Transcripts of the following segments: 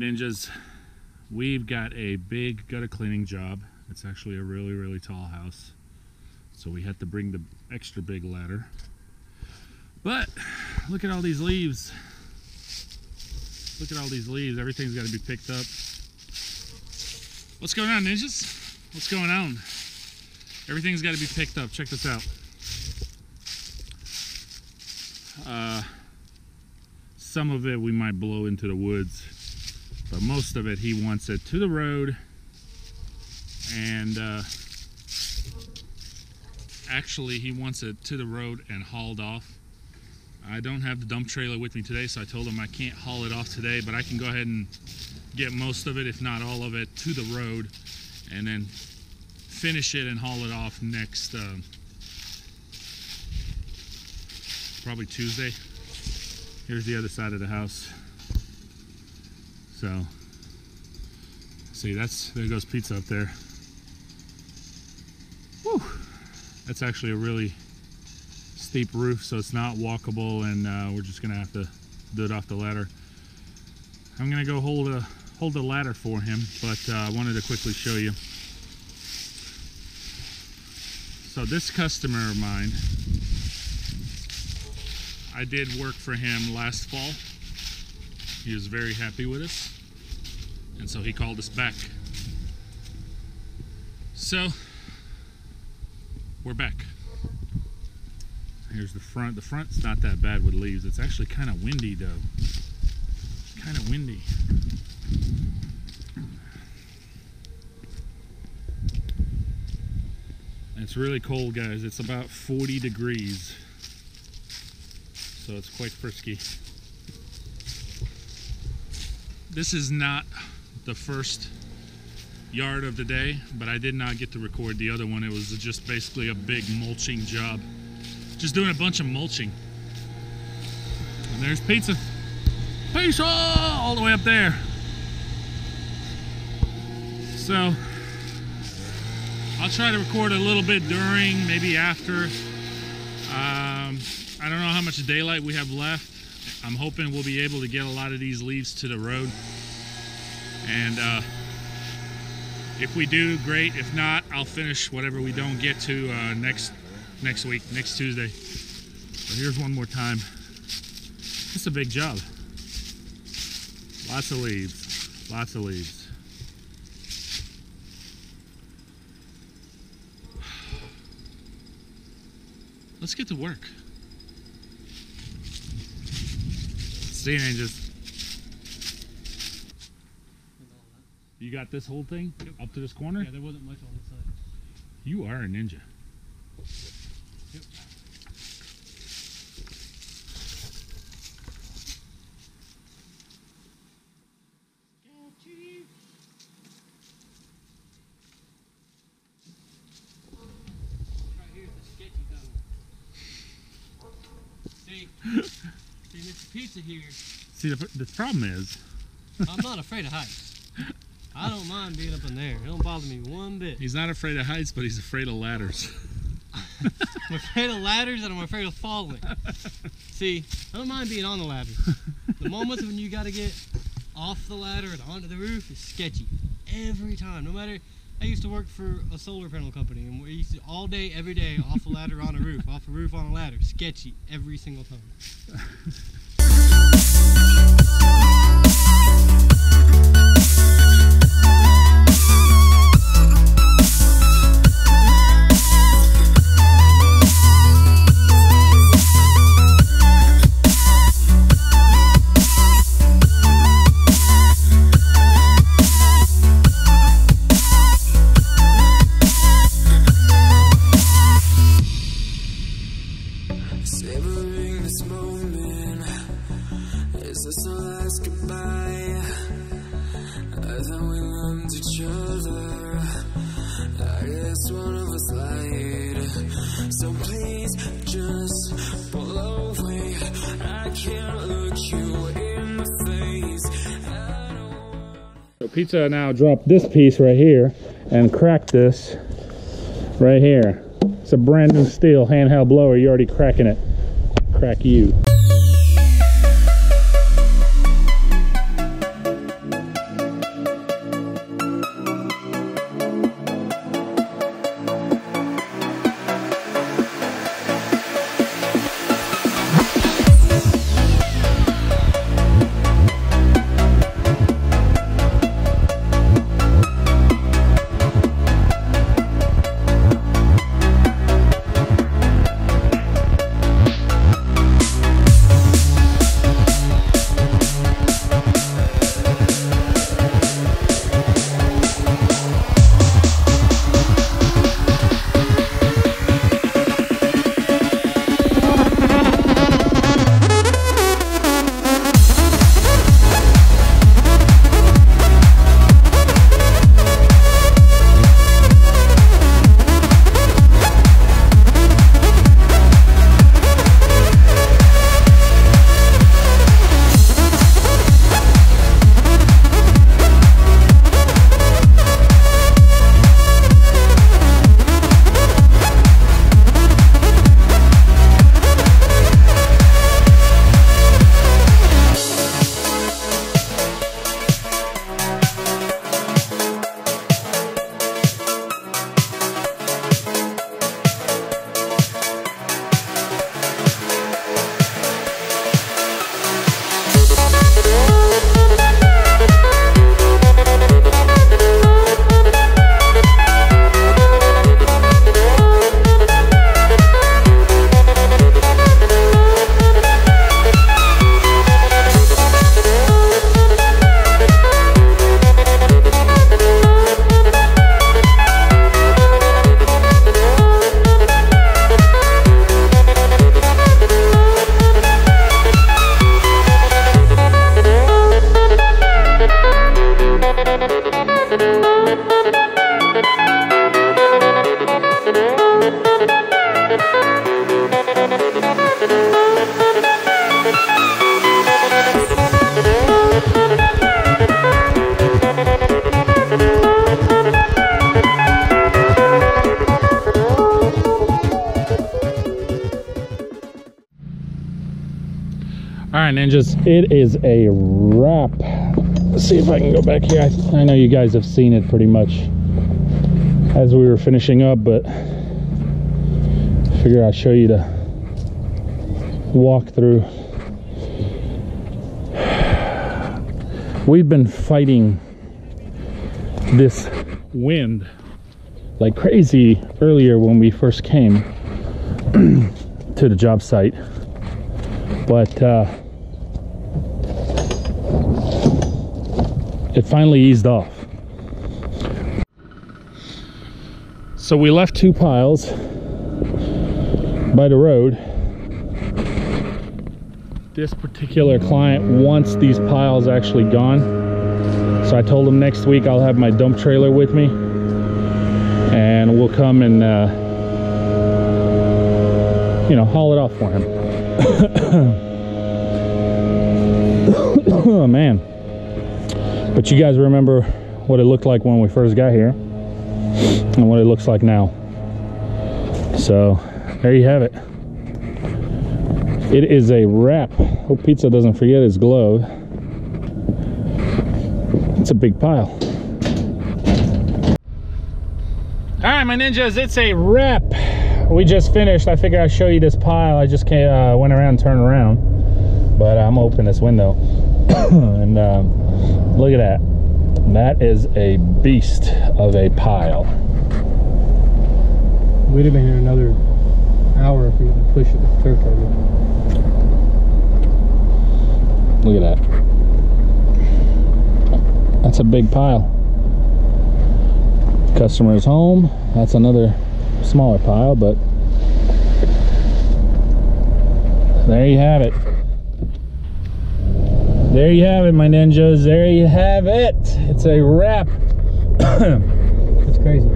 ninjas, we've got a big gutter cleaning job. It's actually a really tall house, so we had to bring the extra big ladder. But look at all these leaves. Look at all these leaves. Everything's got to be picked up. What's going on, ninjas? What's going on? Everything's got to be picked up. Check this out. Some of it we might blow into the woods, but most of it he wants it to the road, and actually he wants it to the road and hauled off. I don't have the dump trailer with me today, so I told him I can't haul it off today, but I can go ahead and get most of it, if not all of it, to the road, and then finish it and haul it off next probably Tuesday. Here's the other side of the house. So, see, there goes pizza up there. Woo! That's actually a really steep roof, so it's not walkable, and we're just gonna have to do it off the ladder. I'm gonna go hold the ladder for him, but I wanted to quickly show you. So this customer of mine, I did work for him last fall. He was very happy with us, and so he called us back. So we're back. Here's the front. The front's not that bad with leaves. It's actually kind of windy though. Kind of windy. It's really cold, guys. It's about 40 degrees. So it's quite frisky. This is not the first yard of the day, but I did not get to record the other one. It was just basically a big mulching job. Just doing a bunch of mulching. And there's pizza. Pizza! All the way up there. So I'll try to record a little bit during, maybe after. I don't know how much daylight we have left. I'm hoping we'll be able to get a lot of these leaves to the road. And if we do, great. If not, I'll finish whatever we don't get to next week, next Tuesday. But here's one more time. It's a big job. Lots of leaves. Lots of leaves. Let's get to work. See you, ninjas. You got this whole thing? Yep. Up to this corner? Yeah, there wasn't much on this side. You are a ninja. Yep. Right here's the sketchy zone. See, Mr. Pizza here. See, the problem is, I'm not afraid of heights. I don't mind being up in there. It don't bother me one bit. he's not afraid of heights, but he's afraid of ladders. I'm afraid of ladders and I'm afraid of falling. See, I don't mind being on the ladder. The moments when you got to get off the ladder and onto the roof is sketchy. Every time. No matter, I used to work for a solar panel company, and we used to all day, every day, off a ladder on a roof, off a roof on a ladder. Sketchy every single time. Savoring this moment, is this our last goodbye? I thought we loved each other, I guess one of us lied. So please just pull away, I can't look you in the face. So Pizza now dropped this piece right here and cracked this right here. It's a brand new steel handheld blower. You're already cracking it. Crack you. right, ninjas, it is a wrap. Let's see if I can go back here. I know you guys have seen it pretty much as we were finishing up, but I figure I'll show you the walkthrough. We've been fighting this wind like crazy earlier when we first came to the job site, but it finally eased off. So we left 2 piles by the road. This particular client wants these piles actually gone, so I told him next week I'll have my dump trailer with me and we'll come and you know, haul it off for him. Oh man, but you guys remember what it looked like when we first got here and what it looks like now. So there you have it. It is a wrap. Hope Pizza doesn't forget his glove. It's a big pile. All right, my ninjas, it's a wrap. We just finished. I figured I'd show you this pile. I just went around and turned around, but I'm gonna open this window and look at that. That is a beast of a pile. We'd have been here another hour if we didn't push it with the turf trailer. Look at that. That's a big pile. Customer is home. That's another smaller pile, but there you have it. There you have it, my ninjas. There you have it. It's a wrap. It's crazy.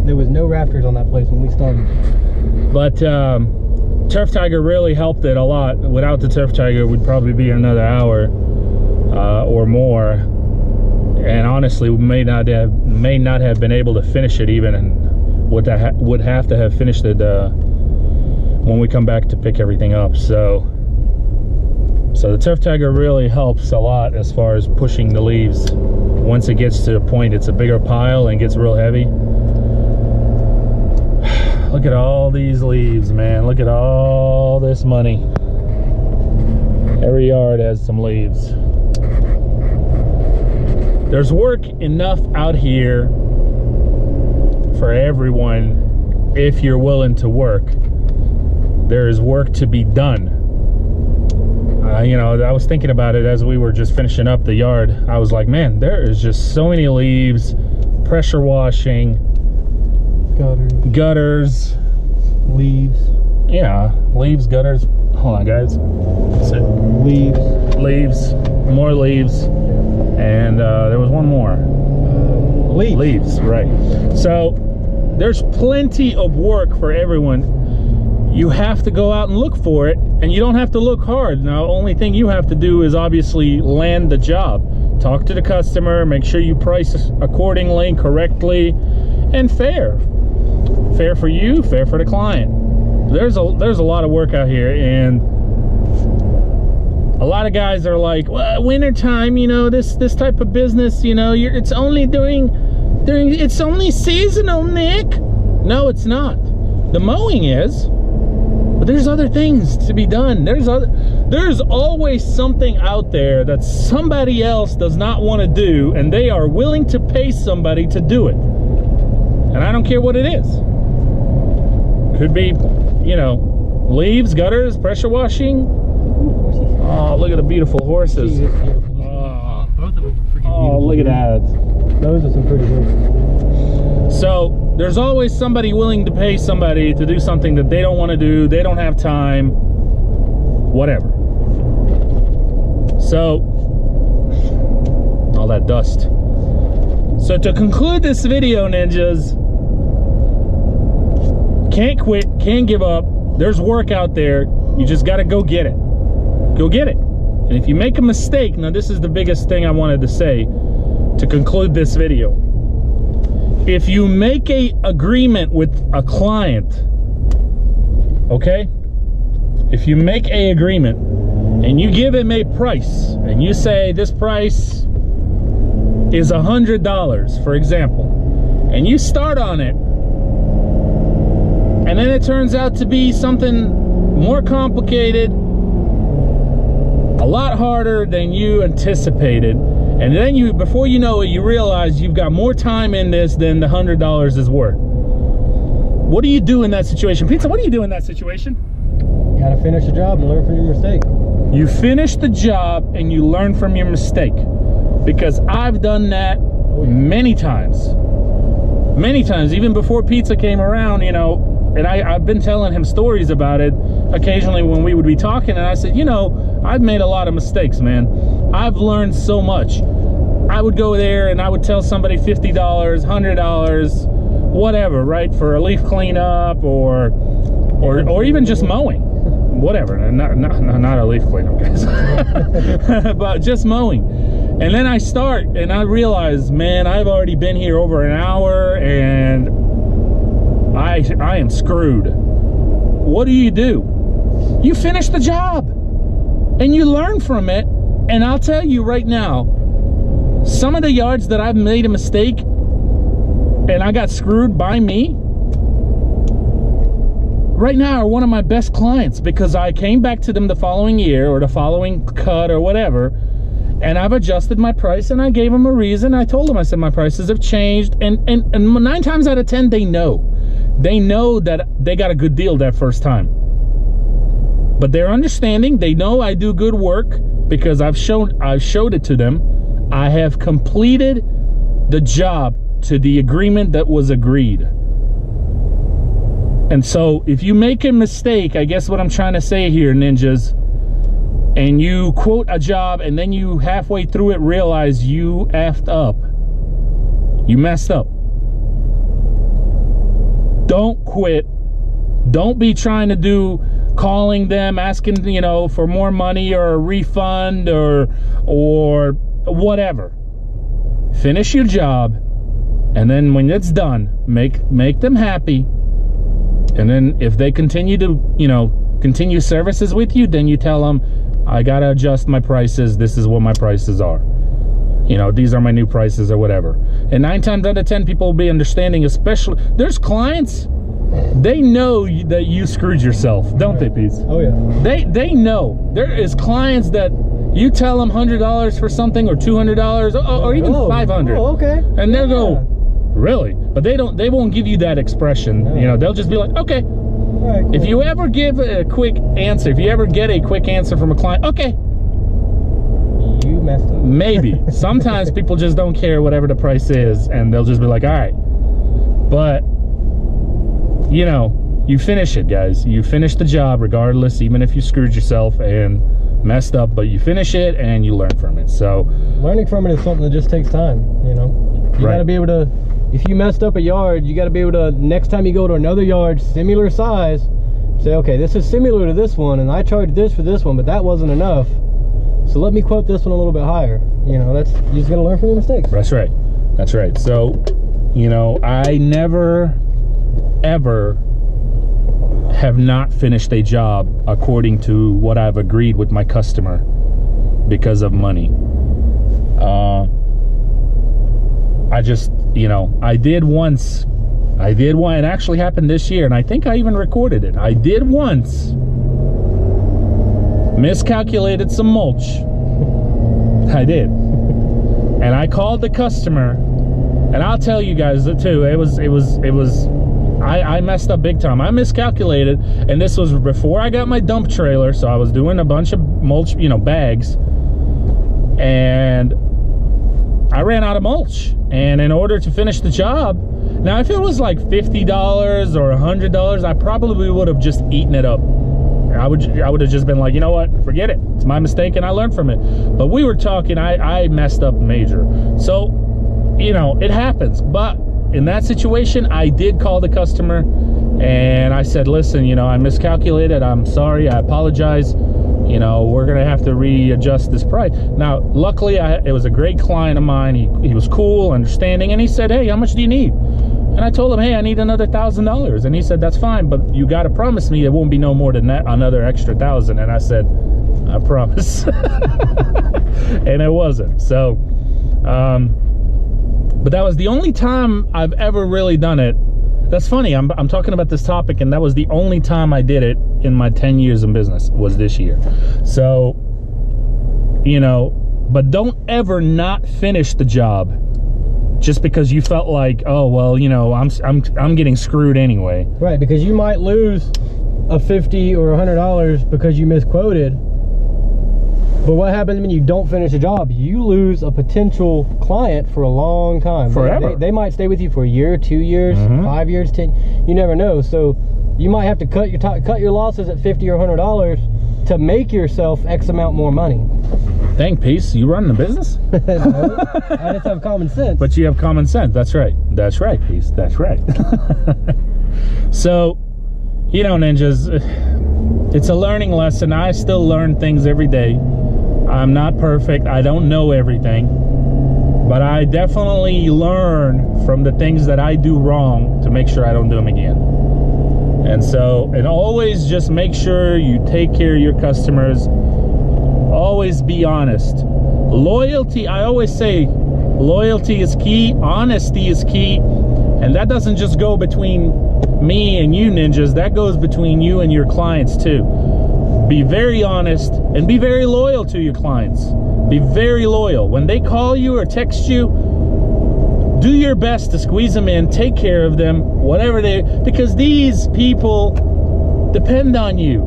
There was no rafters on that place when we started. But Turf Tiger really helped it a lot. Without the Turf Tiger, we'd probably be another hour or more. And honestly, we may not have been able to finish it even, and would have to have finished it when we come back to pick everything up. So the Turf Tiger really helps a lot as far as pushing the leaves. Once it gets to a point, it's a bigger pile and gets real heavy. Look at all these leaves, man. Look at all this money. Every yard has some leaves. There's work enough out here for everyone if you're willing to work. There is work to be done. You know, I was thinking about it as we were just finishing up the yard. I was like, man, there is just so many leaves, pressure washing, gutters, leaves. Yeah, leaves, gutters. Hold on, guys. That's it. Leaves, more leaves, and there was one more. Leaves, right. So there's plenty of work for everyone. You have to go out and look for it, and you don't have to look hard. Now, only thing you have to do is obviously land the job. Talk to the customer, make sure you price accordingly, correctly, and fair. Fair for you, fair for the client. There's a lot of work out here, and a lot of guys are like, well, winter time, you know, this type of business, you know, it's only it's only seasonal, Nick. No, it's not. The mowing is, but there's other things to be done. There's always something out there that somebody else does not want to do, and they are willing to pay somebody to do it. And I don't care what it is. Could be, you know, leaves, gutters, pressure washing. Oh, look at the beautiful horses. Both of them are freaking beautiful. Look at that. Those are some pretty horses. So there's always somebody willing to pay somebody to do something that they don't want to do, they don't have time, whatever. So, all that dust. So to conclude this video, ninjas, can't quit, can't give up. There's work out there. You just got to go get it. Go get it. And if you make a mistake, now this is the biggest thing I wanted to say to conclude this video. If you make a agreement with a client, okay? If you make a agreement and you give him a price, and you say this price is $100, for example, and you start on it, and then it turns out to be something more complicated, a lot harder than you anticipated, and then you, before you know it, you realize you've got more time in this than the $100 is worth. What do you do in that situation? Pizza, what do you do in that situation? You gotta finish the job and learn from your mistake. You finish the job and you learn from your mistake. Because I've done that many times. Many times, even before pizza came around, you know, and I've been telling him stories about it occasionally when we would be talking, and I said, you know, I've made a lot of mistakes, man. I've learned so much. I would go there and I would tell somebody $50, $100, whatever, right, for a leaf cleanup or even just mowing, whatever. Not a leaf cleanup, guys, but just mowing. And then I start and I realize, man, I've already been here over an hour and I am screwed. What do? You finish the job and you learn from it. And I'll tell you right now, some of the yards that I've made a mistake and I got screwed by me right now are one of my best clients, because I came back to them the following year or the following cut or whatever, and I've adjusted my price, and I gave them a reason. I told them, I said, my prices have changed, and 9 times out of 10 they know that they got a good deal that first time, but they're understanding. They know I do good work because I've showed it to them. I have completed the job to the agreement that was agreed. And so if you make a mistake, I guess what I'm trying to say here, ninjas, and you quote a job and then you halfway through it realize you effed up, you messed up, don't quit. Don't be trying to calling them asking, you know, for more money or a refund or whatever. Finish your job, and then when it's done, make them happy. And then if they continue to, you know, continue services with you, then you tell them, I gotta adjust my prices. This is what my prices are. You know, these are my new prices or whatever. And 9 times out of 10, people will be understanding, especially, there's clients, they know that you screwed yourself, don't they, Pete? Oh, yeah. They know. There is clients that you tell them $100 for something or $200 or even $500. Oh, okay. And they'll go, really? But they won't give you that expression. No. You know, they'll just be like, okay. All right, cool. If you ever give a quick answer, if you ever get a quick answer from a client, okay. You messed up. Maybe. Sometimes people just don't care whatever the price is, and they'll just be like, all right. But, you know, you finish it, guys. You finish the job regardless, even if you screwed yourself and messed up, but you finish it and you learn from it. So learning from it is something that just takes time, you know. You gotta be able to, if you messed up a yard, you gotta be able to, next time you go to another yard similar size, say, okay, this is similar to this one and I charged this for this one, but that wasn't enough, so let me quote this one a little bit higher. You know, that's, you just gotta learn from your mistakes. That's right. That's right. So, you know, I never ever have not finished a job according to what I've agreed with my customer because of money. I just, you know, I did one, it actually happened this year, and I think I even recorded it. I did once miscalculated some mulch. I did. And I called the customer, and I'll tell you guys too, I messed up big time. I miscalculated, and this was before I got my dump trailer, so I was doing a bunch of mulch, you know, bags, and I ran out of mulch. And in order to finish the job, now if it was like $50 or $100, I probably would have just eaten it up. I would have just been like, you know what, forget it. It's my mistake and I learned from it. But we were talking, I messed up major. So, you know, it happens. But in that situation, I did call the customer and I said, listen, you know, I miscalculated. I'm sorry. I apologize. You know, we're going to have to readjust this price. Now, luckily, it was a great client of mine. He was cool, understanding, and he said, hey, how much do you need? And I told him, hey, I need another $1,000. And he said, that's fine, but you got to promise me it won't be no more than that, another extra $1,000. And I said, I promise. And it wasn't. So, but that was the only time I've ever really done it. That's funny. I'm talking about this topic, and that was the only time I did it in my 10 years in business, was this year. So, you know, but don't ever not finish the job just because you felt like, oh well, you know, I'm getting screwed anyway. Right, because you might lose a $50 or $100 because you misquoted. But what happens when you don't finish a job? You lose a potential client for a long time. Forever. They might stay with you for a year, 2 years, 5 years, 10. You never know. So you might have to cut your losses at $50 or $100 to make yourself X amount more money. Dang, Peace, you running a business? No, I just have common sense. But you have common sense. That's right. That's right, Peace. That's right. So, you know, ninjas, it's a learning lesson. I still learn things every day. I'm not perfect. I don't know everything. But I definitely learn from the things that I do wrong to make sure I don't do them again. And so, and always just make sure you take care of your customers. Always be honest. Loyalty, I always say, loyalty is key, honesty is key, and that doesn't just go between me and you ninjas, that goes between you and your clients too. Be very honest and be very loyal to your clients. Be very loyal. When they call you or text you, do your best to squeeze them in, take care of them, whatever because these people depend on you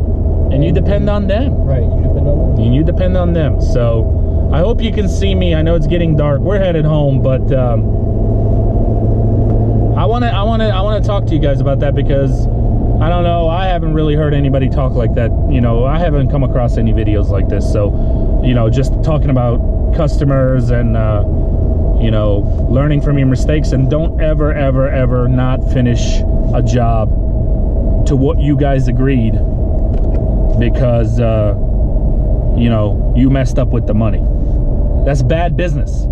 and you depend on them. Right, you depend on them. And you depend on them. So I hope you can see me. I know it's getting dark. We're headed home, but I want to talk to you guys about that because I don't know. I haven't really heard anybody talk like that. You know, I haven't come across any videos like this. So, you know, just talking about customers and you know, learning from your mistakes, and don't ever not finish a job to what you guys agreed because you know, you messed up with the money. That's bad business.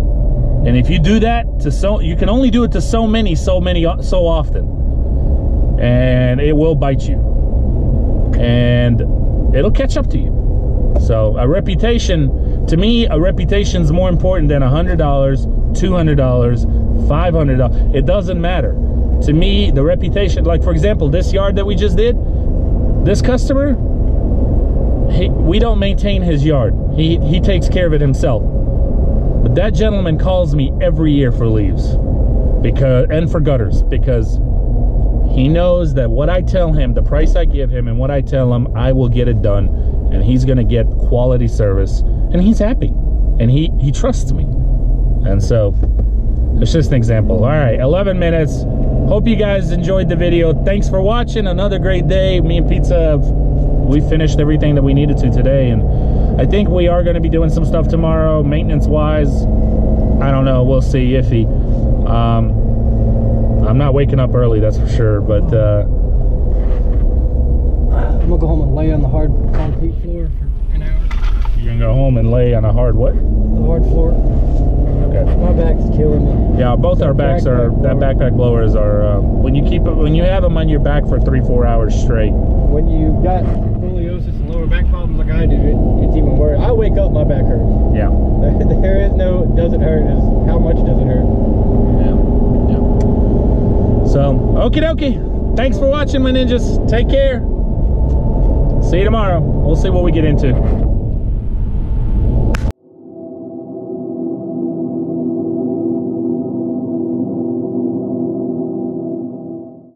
And if you do that to you can only do it to so often, and it will bite you and it'll catch up to you. So a reputation, to me, a reputation's more important than $100, $200, $500. It doesn't matter. To me, the reputation, like for example, this yard that we just did, this customer, we don't maintain his yard. He takes care of it himself. But that gentleman calls me every year for leaves and for gutters, because he knows that what I tell him, the price I give him and what I tell him, I will get it done, and he's gonna get quality service, and he's happy, and he trusts me. And so it's just an example. All right, 11 minutes. Hope you guys enjoyed the video. Thanks for watching. Another great day. Me and Pizza, we finished everything that we needed to today, and I think we are going to be doing some stuff tomorrow, maintenance wise. I don't know, we'll see. Iffy. I'm not waking up early, that's for sure, but I'm gonna go home and lay on the hard concrete floor for an hour. you're gonna go home and lay on a hard what? The hard floor. Okay. My back's killing me. Yeah, both our backs are, that backpack blowers are, when you have them on your back for 3-4 hours straight. When you got scoliosis and lower back problems like I do, it's even worse. I wake up, my back hurts. Yeah. There is no, it doesn't hurt, is how much does it hurt? Yeah. So, okie dokie. Thanks for watching, my ninjas. Take care. See you tomorrow. We'll see what we get into.